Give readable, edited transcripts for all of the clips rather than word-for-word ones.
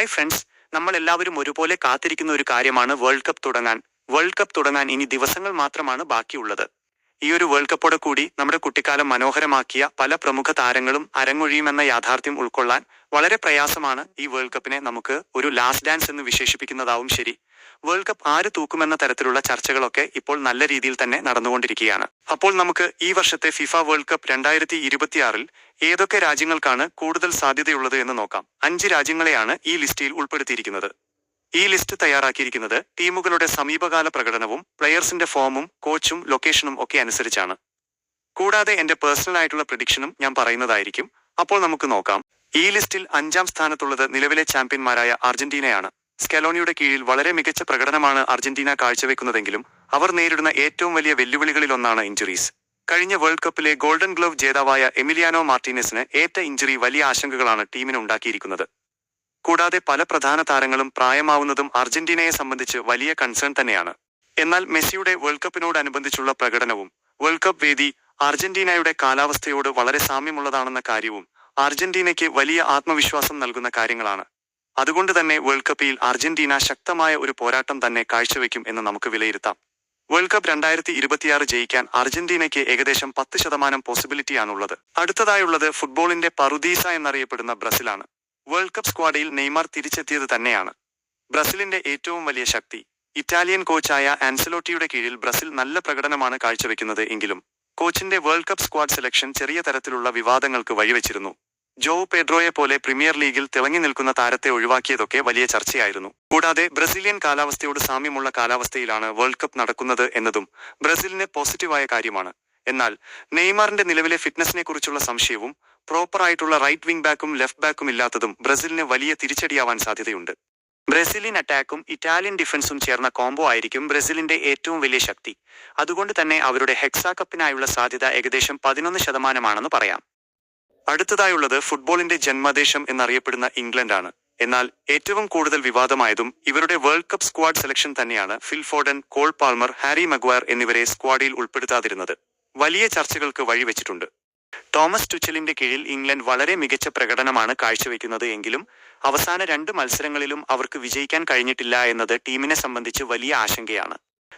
Hi friends, നമ്മളെല്ലാവരും ഒരുപോലെ കാത്തിരിക്കുന്ന ഒരു കാര്യമാണ് വേൾഡ് കപ്പ് തുടങ്ങാൻ ഇനി ദിവസങ്ങൾ മാത്രമാണ് ബാക്കിയുള്ളത്. ഈ ഒരു വേൾഡ് കപ്പോടെ കൂടി നമ്മുടെ കുട്ടിക്കാലം മനോഹരമാക്കിയ പല പ്രമുഖ താരങ്ങളും അരങ്ങൊഴിയുമെന്ന യാഥാർത്ഥ്യം ഉൾക്കൊള്ളാൻ വളരെ പ്രയാസമാണ്. ഈ വേൾഡ് കപ്പിനെ നമുക്ക് ഒരു ലാസ്റ്റ് ഡാൻസ് എന്ന് വിശേഷിപ്പിക്കുന്നതാവും ശരി. വേൾഡ് കപ്പ് ആര് തൂക്കുമെന്ന തരത്തിലുള്ള ചർച്ചകളൊക്കെ ഇപ്പോൾ നല്ല രീതിയിൽ തന്നെ നടന്നുകൊണ്ടിരിക്കുകയാണ്. അപ്പോൾ നമുക്ക് ഈ വർഷത്തെ ഫിഫ വേൾഡ് കപ്പ് 2026 ഏതൊക്കെ രാജ്യങ്ങൾക്കാണ് കൂടുതൽ സാധ്യതയുള്ളത് എന്ന് നോക്കാം. 5 രാജ്യങ്ങളെയാണ് ഈ ലിസ്റ്റിൽ ഉൾപ്പെടുത്തിയിരിക്കുന്നത്. ഈ ലിസ്റ്റ് തയ്യാറാക്കിയിരിക്കുന്നത് ടീമുകളുടെ സമീപകാല പ്രകടനവും പ്ലെയേഴ്സിന്റെ ഫോമും കോച്ചും ലൊക്കേഷനും ഒക്കെ അനുസരിച്ചാണ്. കൂടാതെ എന്റെ പേഴ്സണൽ ആയിട്ടുള്ള പ്രിഡിക്ഷനും ഞാൻ പറയുന്നതായിരിക്കും. അപ്പോൾ നമുക്ക് നോക്കാം. ഈ ലിസ്റ്റിൽ 5-ാം സ്ഥാനത്തുള്ളത് നിലവിലെ ചാമ്പ്യന്മാരായ അർജന്റീനയാണ്. സ്കലോണിയുടെ കീഴിൽ വളരെ മികച്ച പ്രകടനമാണ് അർജന്റീന കാഴ്ചവെക്കുന്നതെങ്കിലും അവർ നേരിടുന്ന ഏറ്റവും വലിയ വെല്ലുവിളികളിലൊന്നാണ് ഇഞ്ചുറീസ്. കഴിഞ്ഞ വേൾഡ് കപ്പിലെ ഗോൾഡൻ ഗ്ലോവ് ജേതാവായ എമിലിയാനോ മാർട്ടിനസിന് ഏറ്റ ഇഞ്ചുറി വലിയ ആശങ്കകളാണ് ടീമിന് ഉണ്ടാക്കിയിരിക്കുന്നത്. കൂടാതെ പല പ്രധാന താരങ്ങളും പ്രായമാവുന്നതും അർജന്റീനയെ സംബന്ധിച്ച് വലിയ കൺസേൺ തന്നെയാണ്. എന്നാൽ മെസ്സിയുടെ വേൾഡ് കപ്പിനോടനുബന്ധിച്ചുള്ള പ്രകടനവും വേൾഡ് കപ്പ് വേദി അർജന്റീനയുടെ കാലാവസ്ഥയോട് വളരെ സാമ്യമുള്ളതാണെന്ന കാര്യവും അർജന്റീനയ്ക്ക് വലിയ ആത്മവിശ്വാസം നൽകുന്ന കാര്യങ്ങളാണ്. അതുകൊണ്ട് തന്നെ വേൾഡ് കപ്പിൽ അർജന്റീന ശക്തമായ ഒരു പോരാട്ടം തന്നെ കാഴ്ചവെക്കും എന്ന് നമുക്ക് വിലയിരുത്താം. വേൾഡ് കപ്പ് 2026 ജയിക്കാൻ അർജന്റീനയ്ക്ക് ഏകദേശം 10% പോസിബിലിറ്റിയാണുള്ളത്. അടുത്തതായുള്ളത് ഫുട്ബോളിന്റെ പറുദീസ എന്നറിയപ്പെടുന്ന ബ്രസീലാണ്. വേൾഡ് കപ്പ് സ്ക്വാഡിൽ നെയ്മർ തിരിച്ചെത്തിയത് തന്നെയാണ് ബ്രസീലിന്റെ ഏറ്റവും വലിയ ശക്തി. ഇറ്റാലിയൻ കോച്ചായ ആൻസലോട്ടിയുടെ കീഴിൽ ബ്രസീൽ നല്ല പ്രകടനമാണ് കാഴ്ചവെക്കുന്നത്. എങ്കിലും കോച്ചിന്റെ വേൾഡ് കപ്പ് സ്ക്വാഡ് സെലക്ഷൻ ചെറിയ തരത്തിലുള്ള വിവാദങ്ങൾക്ക് വഴിവെച്ചിരുന്നു. ജോ പെഡ്രോയെ പോലെ പ്രീമിയർ ലീഗിൽ തിളങ്ങി നിൽക്കുന്ന താരത്തെ ഒഴിവാക്കിയതൊക്കെ വലിയ ചർച്ചയായിരുന്നു. കൂടാതെ ബ്രസീലിയൻ കാലാവസ്ഥയോട് സാമ്യമുള്ള കാലാവസ്ഥയിലാണ് വേൾഡ് കപ്പ് നടക്കുന്നത് എന്നതും ബ്രസീലിന് പോസിറ്റീവായ കാര്യമാണ്. എന്നാൽ നെയ്മറിന്റെ നിലവിലെ ഫിറ്റ്നസിനെ കുറിച്ചുള്ള സംശയവും പ്രോപ്പറായിട്ടുള്ള റൈറ്റ് വിംഗ് ബാക്കും ലെഫ്റ്റ് ബാക്കും ഇല്ലാത്തതും ബ്രസീലിന് വലിയ തിരിച്ചടിയാവാൻ സാധ്യതയുണ്ട്. ബ്രസീലിയൻ അറ്റാക്കും ഇറ്റാലിയൻ ഡിഫൻസും ചേർന്ന കോംബോ ആയിരിക്കും ബ്രസീലിന്റെ ഏറ്റവും വലിയ ശക്തി. അതുകൊണ്ട് തന്നെ അവരുടെ ഹെക്സാ കപ്പിനായുള്ള സാധ്യത ഏകദേശം 11% പറയാം. അടുത്തതായുള്ളത് ഫുട്ബോളിന്റെ ജന്മദേശം എന്നറിയപ്പെടുന്ന ഇംഗ്ലണ്ടാണ്. എന്നാൽ ഏറ്റവും കൂടുതൽ വിവാദമായതും ഇവരുടെ വേൾഡ് കപ്പ് സ്ക്വാഡ് സെലക്ഷൻ തന്നെയാണ്. Phil Foden, call Palmer, Harry Maguire എന്നിവരെ സ്ക്വാഡിൽ ഉൾപ്പെടുത്താതിരുന്നത് വലിയ ചർച്ചകൾക്ക് വഴിവെച്ചിട്ടുണ്ട്. തോമസ് ടുച്ചലിന്റെ കീഴിൽ ഇംഗ്ലണ്ട് വളരെ മികച്ച പ്രകടനമാണ് കാഴ്ചവെക്കുന്നത്. എങ്കിലും അവസാന 2 മത്സരങ്ങളിലും അവർക്ക് വിജയിക്കാൻ കഴിഞ്ഞിട്ടില്ല എന്നത് ടീമിനെ സംബന്ധിച്ച് വലിയ ആശങ്കയാണ്.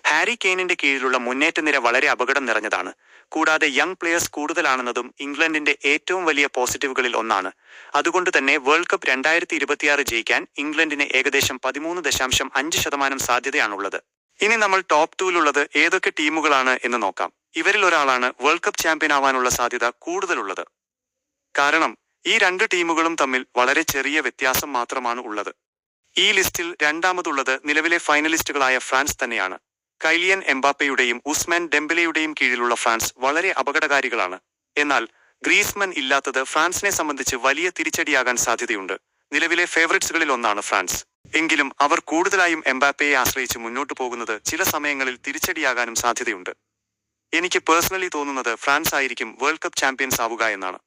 ഹാരി കെയ്നിന്റെ കീഴിലുള്ള മുന്നേറ്റ നിര വളരെ അപകടം നിറഞ്ഞതാണ്. കൂടാതെ യങ് പ്ലെയേഴ്സ് കൂടുതലാണെന്നതും ഇംഗ്ലണ്ടിന്റെ ഏറ്റവും വലിയ പോസിറ്റീവുകളിൽ ഒന്നാണ്. അതുകൊണ്ട് തന്നെ വേൾഡ് കപ്പ് 2026 ജയിക്കാൻ ഇംഗ്ലണ്ടിന് ഏകദേശം 13.5% സാധ്യതയാണുള്ളത്. ഇനി നമ്മൾ ടോപ്പ് 2-ലുള്ളത് ഏതൊക്കെ ടീമുകളാണ് എന്ന് നോക്കാം. ഇവരിൽ ഒരാളാണ് വേൾഡ് കപ്പ് ചാമ്പ്യൻ ആവാനുള്ള സാധ്യത കൂടുതലുള്ളത്. കാരണം ഈ 2 ടീമുകളും തമ്മിൽ വളരെ ചെറിയ വ്യത്യാസം മാത്രമാണ് ഉള്ളത്. ഈ ലിസ്റ്റിൽ 2-മതുള്ളത് നിലവിലെ ഫൈനലിസ്റ്റുകളായ ഫ്രാൻസ് തന്നെയാണ്. കൈലിയൻ എംബാപ്പയുടെയും ഉസ്മാൻ ഡെംബലെയുടെയും കീഴിലുള്ള ഫ്രാൻസ് വളരെ അപകടകാരികളാണ്. എന്നാൽ ഗ്രീസ്മൻ ഇല്ലാത്തത് ഫ്രാൻസിനെ സംബന്ധിച്ച് വലിയ തിരിച്ചടിയാകാൻ സാധ്യതയുണ്ട്. നിലവിലെ ഫേവറിറ്റ്സുകളിൽ ഒന്നാണ് ഫ്രാൻസ്. എങ്കിലും അവർ കൂടുതലായും എംബാപ്പയെ ആശ്രയിച്ച് മുന്നോട്ടു പോകുന്നത് ചില സമയങ്ങളിൽ തിരിച്ചടിയാകാനും സാധ്യതയുണ്ട്. എനിക്ക് പേഴ്സണലി തോന്നുന്നത് ഫ്രാൻസ് ആയിരിക്കും വേൾഡ് കപ്പ് ചാമ്പ്യൻസ് ആവുക എന്നാണ്.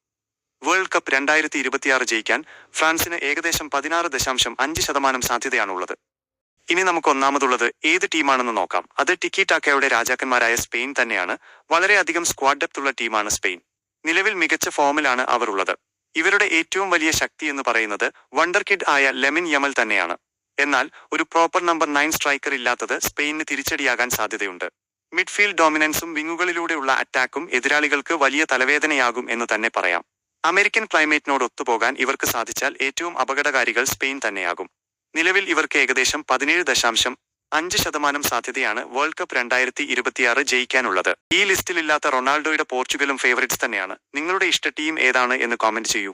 വേൾഡ് കപ്പ് 2026 ജയിക്കാൻ ഫ്രാൻസിന് ഏകദേശം 16.5% സാധ്യതയാണുള്ളത്. ഇനി നമുക്ക് 1-മതുള്ളത് ഏത് ടീമാണെന്ന് നോക്കാം. അത് ടിക്കി ടാക്കയുടെ രാജാക്കന്മാരായ സ്പെയിൻ തന്നെയാണ്. വളരെയധികം സ്ക്വാഡ് ഡെപ്ത് ഉള്ള ടീമാണ് സ്പെയിൻ. നിലവിൽ മികച്ച ഫോമിലാണ് അവർ ഉള്ളത്. ഇവരുടെ ഏറ്റവും വലിയ ശക്തി എന്ന് പറയുന്നത് വണ്ടർ കിഡ് ആയ ലെമിൻ യമൽ തന്നെയാണ്. എന്നാൽ ഒരു പ്രോപ്പർ നമ്പർ 9 സ്ട്രൈക്കർ ഇല്ലാത്തത് സ്പെയിനിന് തിരിച്ചടിയാകാൻ സാധ്യതയുണ്ട്. മിഡ്ഫീൽഡ് ഡോമിനൻസും വിങ്ങുകളിലൂടെയുള്ള അറ്റാക്കും എതിരാളികൾക്ക് വലിയ തലവേദനയാകും എന്ന് തന്നെ പറയാം. അമേരിക്കൻ ക്ലൈമറ്റിനോട് ഒത്തുപോകാൻ ഇവർക്ക് സാധിച്ചാൽ ഏറ്റവും അപകടകാരികൾ സ്പെയിൻ തന്നെയാകും. നിലവിൽ ഇവർക്ക് ഏകദേശം 17.5% സാധ്യതയാണ് വേൾഡ് കപ്പ് 2026 ജയിക്കാനുള്ളത്. ഈ ലിസ്റ്റിലില്ലാത്ത റൊണാൾഡോയുടെ പോർച്ചുഗലും ഫേവറിറ്റ്സ് തന്നെയാണ്. നിങ്ങളുടെ ഇഷ്ട ടീം ഏതാണ് എന്ന് കോമന്റ് ചെയ്യൂ.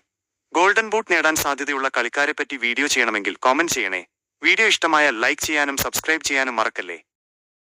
ഗോൾഡൻ ബൂട്ട് നേടാൻ സാധ്യതയുള്ള കളിക്കാരെ പറ്റി വീഡിയോ ചെയ്യണമെങ്കിൽ കോമന്റ് ചെയ്യണേ. വീഡിയോ ഇഷ്ടമായാൽ ലൈക്ക് ചെയ്യാനും സബ്സ്ക്രൈബ് ചെയ്യാനും മറക്കല്ലേ.